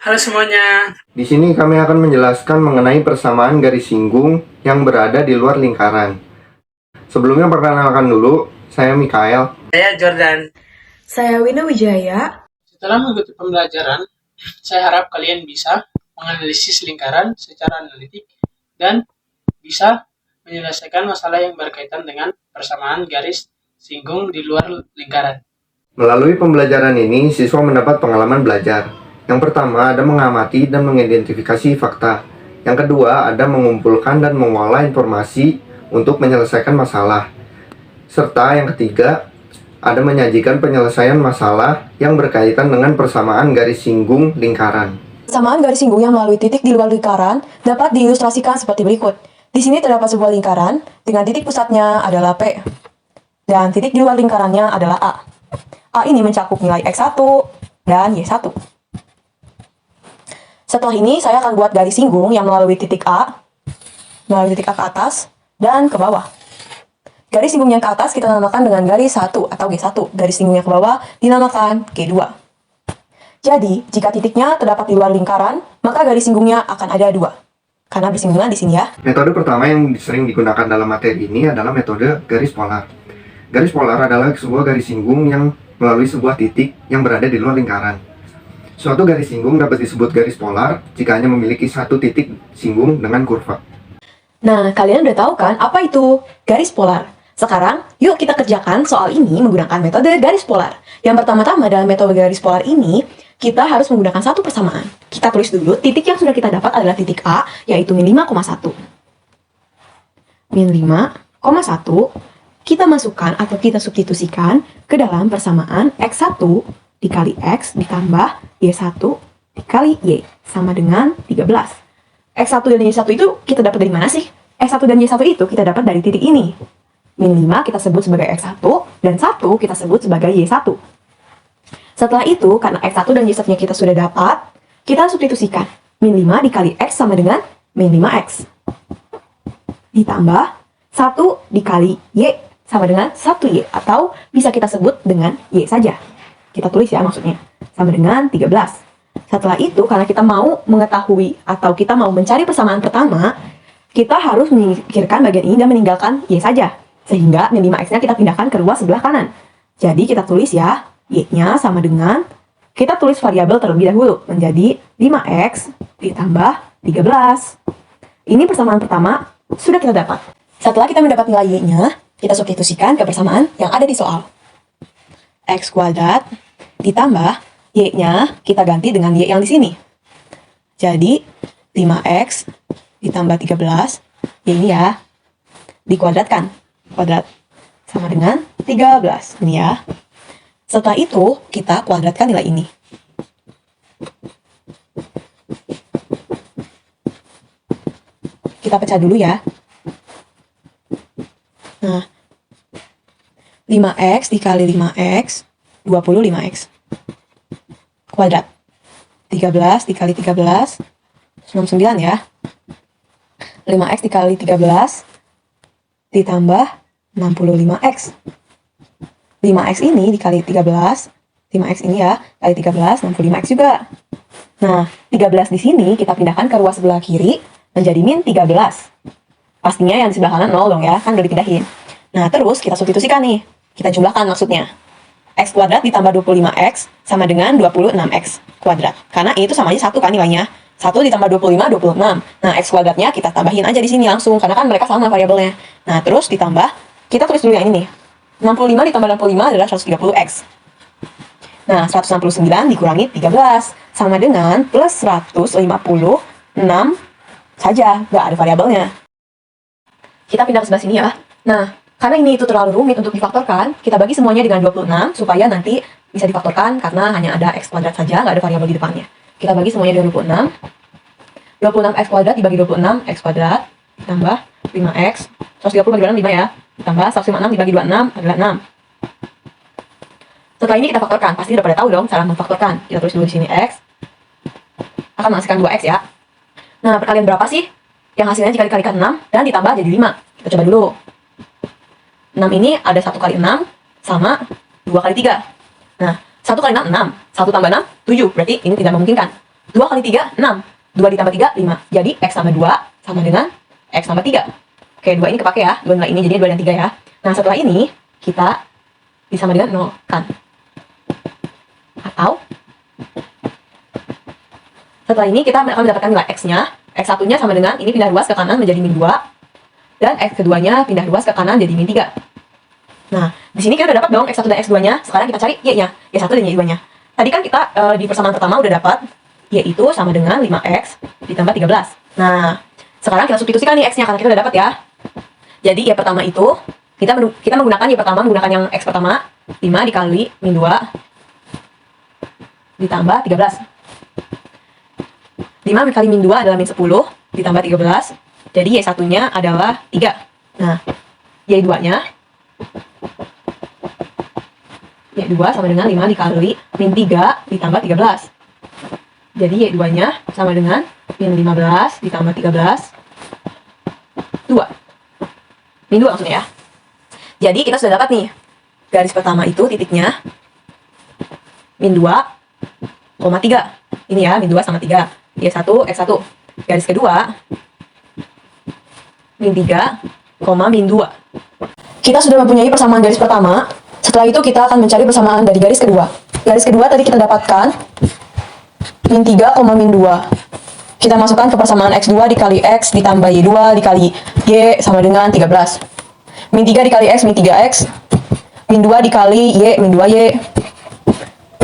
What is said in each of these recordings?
Halo semuanya. Di sini kami akan menjelaskan mengenai persamaan garis singgung yang berada di luar lingkaran. Sebelumnya perkenalkan dulu, saya Mikael. Saya Jordan. Saya Wina Wijaya. Setelah mengikuti pembelajaran, saya harap kalian bisa menganalisis lingkaran secara analitik dan bisa menyelesaikan masalah yang berkaitan dengan persamaan garis singgung di luar lingkaran. Melalui pembelajaran ini, siswa mendapat pengalaman belajar. Yang pertama ada mengamati dan mengidentifikasi fakta. Yang kedua ada mengumpulkan dan mengolah informasi untuk menyelesaikan masalah. Serta yang ketiga ada menyajikan penyelesaian masalah yang berkaitan dengan persamaan garis singgung lingkaran. Persamaan garis singgung yang melalui titik di luar lingkaran dapat diilustrasikan seperti berikut. Di sini terdapat sebuah lingkaran dengan titik pusatnya adalah P dan titik di luar lingkarannya adalah A. A ini mencakup nilai X1 dan Y1. Setelah ini saya akan buat garis singgung yang melalui titik A ke atas dan ke bawah. Garis singgung yang ke atas kita namakan dengan garis 1 atau G1. Garis singgung yang ke bawah dinamakan G2. Jadi, jika titiknya terdapat di luar lingkaran, maka garis singgungnya akan ada 2. Karena bersinggungan di sini ya. Metode pertama yang sering digunakan dalam materi ini adalah metode garis polar. Garis polar adalah sebuah garis singgung yang melalui sebuah titik yang berada di luar lingkaran. Suatu garis singgung dapat disebut garis polar jika hanya memiliki satu titik singgung dengan kurva. Nah, kalian udah tahu kan apa itu garis polar? Sekarang, yuk kita kerjakan soal ini menggunakan metode garis polar. Yang pertama-tama dalam metode garis polar ini, kita harus menggunakan satu persamaan. Kita tulis dulu, titik yang sudah kita dapat adalah titik A, yaitu min 5,1. Min 5,1, kita masukkan atau kita substitusikan ke dalam persamaan X1 dikali X ditambah Y1 dikali Y, sama dengan 13. X1 dan Y1 itu kita dapat dari mana sih? X1 dan Y1 itu kita dapat dari titik ini. Min 5 kita sebut sebagai X1, dan 1 kita sebut sebagai Y1. Setelah itu, karena X1 dan Y1-nya kita sudah dapat, kita substitusikan. Min 5 dikali X sama dengan min 5X. Ditambah 1 dikali Y sama dengan 1Y, atau bisa kita sebut dengan Y saja. Kita tulis ya maksudnya, sama dengan 13. Setelah itu, karena kita mau mengetahui atau kita mau mencari persamaan pertama, kita harus menyingkirkan bagian ini dan meninggalkan Y saja. Sehingga min 5X-nya kita pindahkan ke ruas sebelah kanan. Jadi kita tulis ya, Y-nya sama dengan, kita tulis variabel terlebih dahulu, menjadi 5X ditambah 13. Ini persamaan pertama sudah kita dapat. Setelah kita mendapat nilai Y-nya, kita substitusikan ke persamaan yang ada di soal. X kuadrat ditambah Y-nya kita ganti dengan Y yang di sini. Jadi 5X ditambah 13, Y ini ya, dikuadratkan. Kuadrat sama dengan 13. Ini ya. Setelah itu, kita kuadratkan nilai ini. Kita pecah dulu ya. Nah, 5X dikali 5X, 25X. Kuadrat. 13 dikali 13, 99 ya. 5X dikali 13, ditambah 65X. 5X ini dikali 13, 5X ini ya, kali 13, 65X juga. Nah, 13 di sini kita pindahkan ke ruas sebelah kiri, menjadi min 13. Pastinya yang di sebelah kanan 0 dong ya, kan udah dipindahin. Nah, terus kita substitusikan nih. Kita jumlahkan maksudnya. X kuadrat ditambah 25X sama dengan 26X kuadrat. Karena ini tuh sama aja 1 kan nilainya. 1 ditambah 25, 26. Nah, X kuadratnya kita tambahin aja di sini langsung, karena kan mereka sama variabelnya. Nah, terus ditambah, kita tulis dulu yang ini nih. 65 ditambah 65 adalah 130X. Nah, 169 dikurangi 13, sama dengan plus 156 saja, nggak ada variabelnya. Kita pindah ke sebelah sini ya. Nah, karena ini itu terlalu rumit untuk difaktorkan, kita bagi semuanya dengan 26, supaya nanti bisa difaktorkan karena hanya ada X kuadrat saja, nggak ada variabel di depannya. Kita bagi semuanya dengan 26. 26X kuadrat dibagi 26X kuadrat, ditambah 5X, 130 bagi 26, 5 ya. Ditambah 156 dibagi 26 adalah 6. Setelah ini kita faktorkan, pasti udah pada tahu dong cara memfaktorkan. Kita tulis dulu di sini X akan menghasilkan 2X ya. Nah, perkalian berapa sih? Yang hasilnya jika dikalikan 6 dan ditambah jadi 5. Kita coba dulu. 6 ini ada 1 kali 6 sama 2 kali 3. Nah, 1 kali 6, 6. 1 tambah 6, 7. Berarti ini tidak memungkinkan. 2 kali 3, 6. 2 ditambah 3, 5. Jadi X tambah 2 sama dengan X tambah 3. Oke, 2 ini kepake ya. 2 nilai ini jadinya 2 dan 3 ya. Nah, setelah ini kita disama dengan 0, kan? Atau setelah ini kita akan mendapatkan nilai X-nya. X1-nya sama dengan, ini pindah ruas ke kanan menjadi min 2. Dan X keduanya pindah ruas ke kanan jadi min 3. Nah, di sini kita udah dapat dong X1 dan X2-nya. Sekarang kita cari Y-nya. Y1 dan Y2-nya. Tadi kan kita di persamaan pertama udah dapat yaitu sama dengan 5X ditambah 13. Nah, sekarang kita substitusikan nih X-nya karena kita udah dapat ya. Jadi Y pertama itu kita menggunakan Y pertama menggunakan yang X pertama 5 dikali min 2 ditambah 13. 5 dikali min 2 adalah min 10 ditambah 13. Jadi Y1-nya adalah 3. Nah, Y2-nya Y2 sama dengan 5 dikali min 3 ditambah 13. Jadi Y2-nya sama dengan min 15 ditambah 13, 2. Min 2 maksudnya ya. Jadi kita sudah dapat nih. Garis pertama itu titiknya min 2,3. Ini ya, min 2 sama 3. Y1, X1. Garis kedua min 3, min 2. Kita sudah mempunyai persamaan garis pertama. Setelah itu kita akan mencari persamaan dari garis kedua. Garis kedua tadi kita dapatkan min 3, min 2. Kita masukkan ke persamaan X2 dikali X ditambah Y2 dikali Y sama dengan 13. Min 3 dikali X, min 3X. Min 2 dikali Y, min 2Y.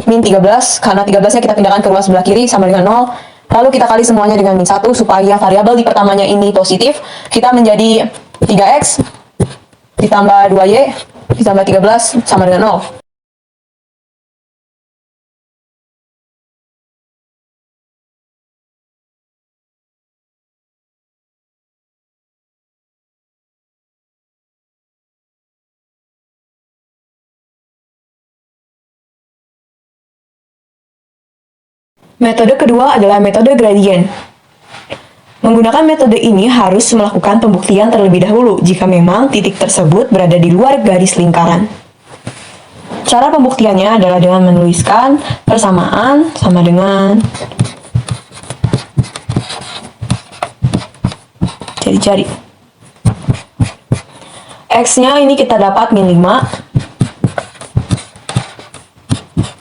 Min 13, karena 13-nya kita pindahkan ke ruas sebelah kiri sama dengan 0. Lalu kita kali semuanya dengan min 1 supaya variabel di pertamanya ini positif. Kita menjadi 3X ditambah 2Y ditambah 13 sama dengan 0. Metode kedua adalah metode gradien. Menggunakan metode ini harus melakukan pembuktian terlebih dahulu jika memang titik tersebut berada di luar garis lingkaran. Cara pembuktiannya adalah dengan menuliskan persamaan sama dengan jari-jari. X-nya ini kita dapat min 5.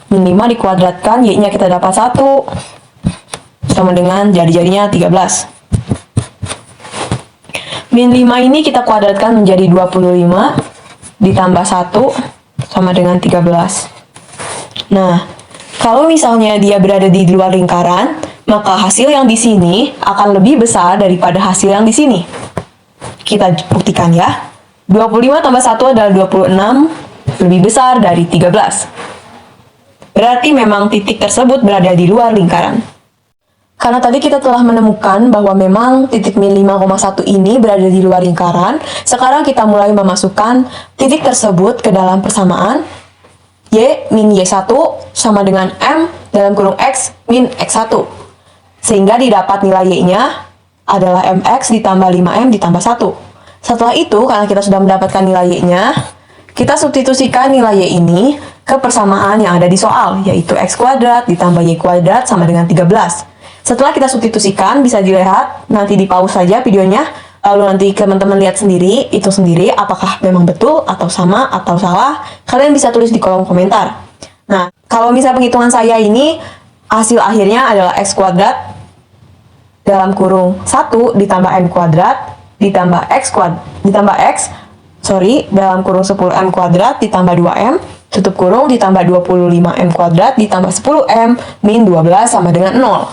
Min 5 dikuadratkan, Y-nya kita dapat 1 sama dengan jari-jarinya 13. Min 5 ini kita kuadratkan menjadi 25 ditambah 1 sama dengan 13. Nah, kalau misalnya dia berada di luar lingkaran, maka hasil yang di sini akan lebih besar daripada hasil yang di sini. Kita buktikan ya. 25 tambah 1 adalah 26, lebih besar dari 13. Berarti memang titik tersebut berada di luar lingkaran. Karena tadi kita telah menemukan bahwa memang titik min 5,1 ini berada di luar lingkaran, sekarang kita mulai memasukkan titik tersebut ke dalam persamaan Y min Y1 sama dengan M dalam kurung X min X1. Sehingga didapat nilai Y-nya adalah MX ditambah 5M ditambah 1. Setelah itu, karena kita sudah mendapatkan nilai Y-nya, kita substitusikan nilai Y ini ke persamaan yang ada di soal, yaitu X kuadrat ditambah Y kuadrat sama dengan 13. Setelah kita substitusikan, bisa dilihat, nanti di pause saja videonya, lalu nanti teman-teman lihat sendiri, itu sendiri, apakah memang betul, atau sama, atau salah, kalian bisa tulis di kolom komentar. Nah, kalau misalnya penghitungan saya ini, hasil akhirnya adalah X kuadrat dalam kurung 1 ditambah M kuadrat, ditambah X kuadrat, ditambah X, dalam kurung 10M kuadrat ditambah 2M, tutup kurung ditambah 25M kuadrat ditambah 10M min 12 sama dengan 0.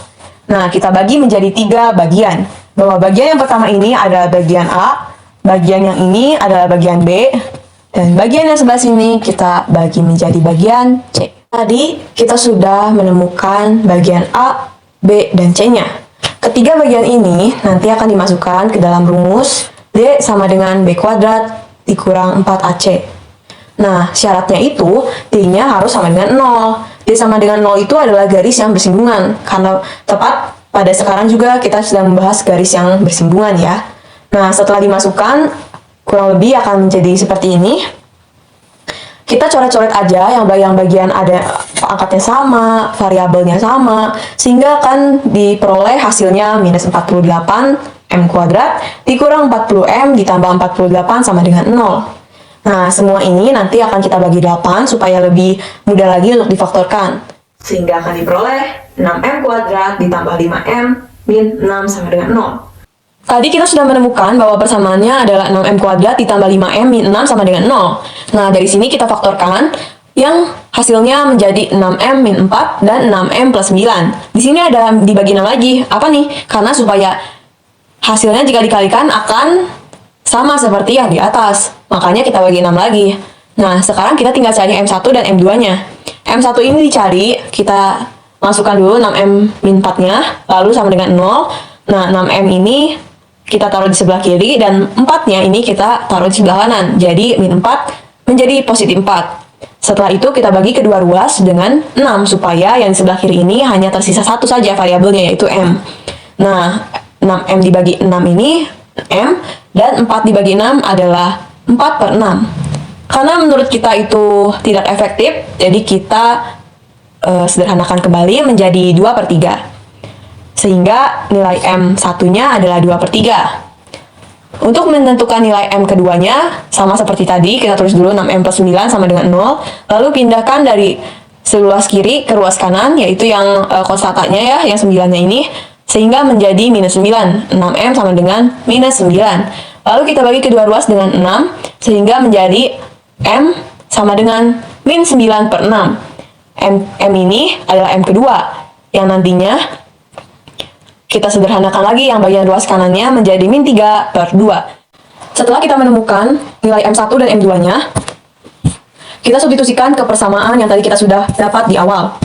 Nah, kita bagi menjadi 3 bagian. Bahwa bagian yang pertama ini adalah bagian A, bagian yang ini adalah bagian B, dan bagian yang sebelah sini kita bagi menjadi bagian C. Tadi kita sudah menemukan bagian A, B, dan C-nya. Ketiga bagian ini nanti akan dimasukkan ke dalam rumus D sama dengan B kuadrat dikurang 4AC. Nah, syaratnya itu D-nya harus sama dengan 0. D sama dengan 0 itu adalah garis yang bersinggungan. Karena tepat pada sekarang juga kita sedang membahas garis yang bersinggungan ya. Nah, setelah dimasukkan, kurang lebih akan menjadi seperti ini. kita coret-coret aja yang bagian ada angkatnya sama, variabelnya sama, sehingga akan diperoleh hasilnya minus 48 M kuadrat dikurang 40M ditambah 48 sama dengan 0. Nah, semua ini nanti akan kita bagi 8 supaya lebih mudah lagi untuk difaktorkan. Sehingga akan diperoleh 6M kuadrat ditambah 5M min 6 sama dengan 0. Tadi kita sudah menemukan bahwa persamaannya adalah 6M kuadrat ditambah 5M min 6 sama dengan 0. Nah, dari sini kita faktorkan yang hasilnya menjadi 6M min 4 dan 6M plus 9. Di sini ada dibagi 6 lagi. Apa nih? Karena supaya hasilnya jika dikalikan akan sama seperti yang di atas. Makanya kita bagi 6 lagi. Nah, sekarang kita tinggal cari M1 dan M2-nya. M1 ini dicari, kita masukkan dulu 6M min 4-nya, lalu sama dengan 0. Nah, 6M ini kita taruh di sebelah kiri, dan 4-nya ini kita taruh di sebelah kanan. Jadi, min 4 menjadi positif 4. Setelah itu, kita bagi kedua ruas dengan 6, supaya yang di sebelah kiri ini hanya tersisa satu saja variabelnya, yaitu M. Nah, 6M dibagi 6 ini, M, dan 4 dibagi 6 adalah 4 per 6. Karena menurut kita itu tidak efektif, jadi kita sederhanakan kembali menjadi 2 per 3. Sehingga nilai M1-nya adalah 2 per 3. Untuk menentukan nilai M keduanya, sama seperti tadi, kita tulis dulu 6M plus 9 sama dengan 0, lalu pindahkan dari seruas kiri ke ruas kanan, yaitu yang konstatanya ya, yang 9-nya ini, sehingga menjadi minus 9. 6M sama dengan minus 9. Lalu kita bagi kedua ruas dengan 6, sehingga menjadi M sama dengan min 9 per 6. M ini adalah M kedua, yang nantinya kita sederhanakan lagi yang bagian ruas kanannya menjadi min 3 per 2. Setelah kita menemukan nilai M1 dan M2-nya, kita substitusikan ke persamaan yang tadi kita sudah dapat di awal.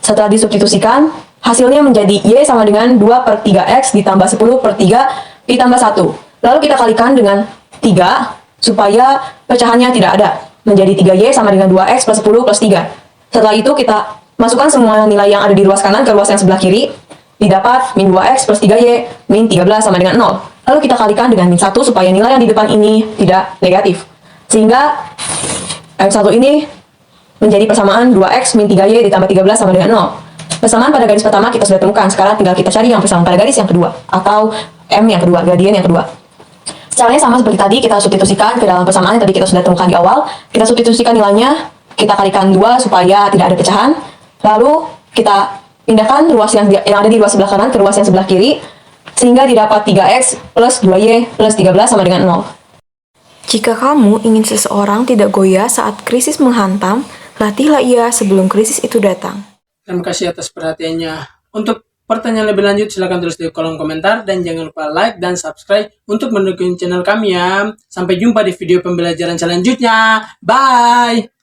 Setelah disubstitusikan, hasilnya menjadi Y sama dengan 2 per 3X ditambah 10 per 3 ditambah 1. Lalu kita kalikan dengan 3 supaya pecahannya tidak ada. Menjadi 3Y sama dengan 2X plus 10 plus 3. Setelah itu kita masukkan semua nilai yang ada di ruas kanan ke ruas yang sebelah kiri. Didapat min 2X plus 3Y min 13 sama dengan 0. Lalu kita kalikan dengan min 1 supaya nilai yang di depan ini tidak negatif. Sehingga M1 ini menjadi persamaan 2X min 3Y ditambah 13 sama dengan 0. Persamaan pada garis pertama kita sudah temukan. Sekarang tinggal kita cari yang persamaan pada garis yang kedua, atau M yang kedua, gradien yang kedua. Caranya sama seperti tadi, kita substitusikan ke dalam persamaan yang tadi kita sudah temukan di awal. Kita substitusikan nilainya, kita kalikan 2 supaya tidak ada pecahan. Lalu kita pindahkan ruas yang ada di ruas sebelah kanan ke ruas yang sebelah kiri, sehingga didapat 3X plus 2Y plus 13 sama dengan 0. Jika kamu ingin seseorang tidak goyah saat krisis menghantam, latihlah ia sebelum krisis itu datang. Terima kasih atas perhatiannya. Untuk pertanyaan lebih lanjut, silahkan tulis di kolom komentar. Dan jangan lupa like dan subscribe untuk mendukung channel kami ya. Sampai jumpa di video pembelajaran selanjutnya. Bye!